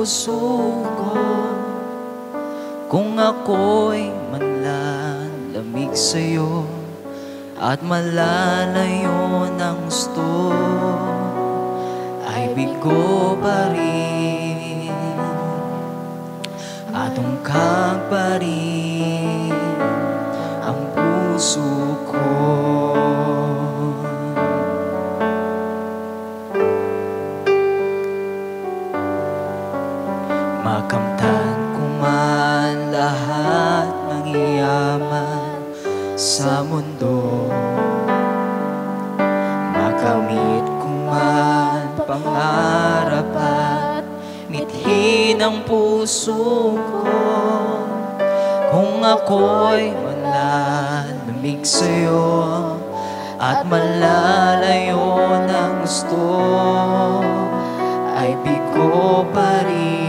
puso ko. Kung ako'y manlalamig sa'yo at malalayo ng gusto, ay bigo pa rin at ungkag pa rin ang puso ko. Makamtan ko man lahat ng yaman sa mundo, makamit ko man pangarap at mithin ang puso ko. Kung ako'y malalamig sa'yo at malalayo ng gusto, ay bigo pa rin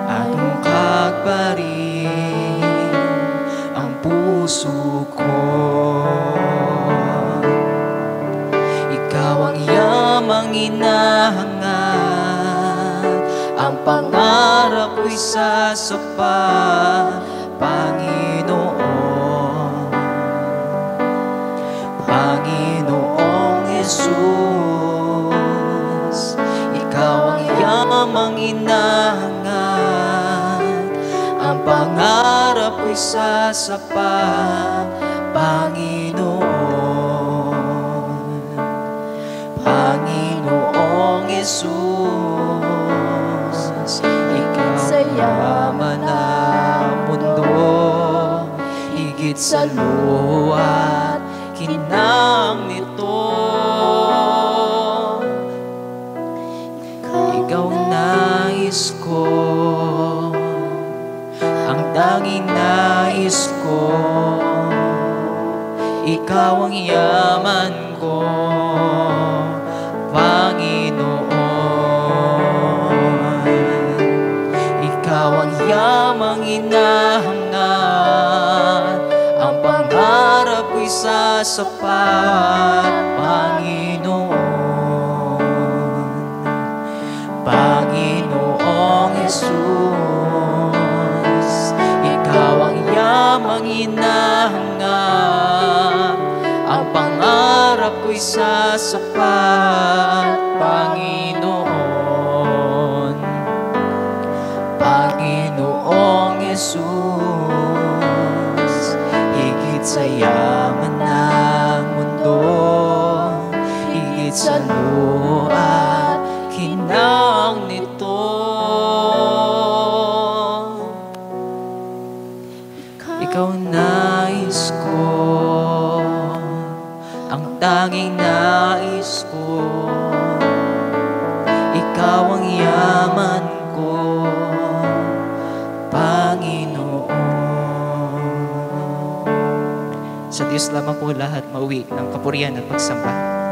at ungkag pa rin ang puso ko. Ikaw ang yamang inahangad, ang pangarap ko'y sasapat, Panginoon. Panginoong Jesus, ikaw ang yamang inahangad, ang pangarap ko'y sasapat, Panginoon. Panginoong Jesus, ikaw ang yaman ng mundo, higit sa luha at kinang nito. Ikaw nais ko, ang tanging nais ko. Ikaw ang yaman ko, Panginoon. Ikaw ang yamang inahangad, ang pangarap ko'y sasapat, Panginoon. Panginoong Jesus, ikaw ang yamang inahangad, ang pangarap ko'y sasapat, Panginoon. Panginoong Jesus, higit sa yaman ng mundo, higit sa luha at kinang nito. Ikaw nais ko, ang tanging nais ko. Ikaw ang yaman ko, Panginoon. Sa Diyos lamang po lahat mauwi ng kapurihan at pagsamba.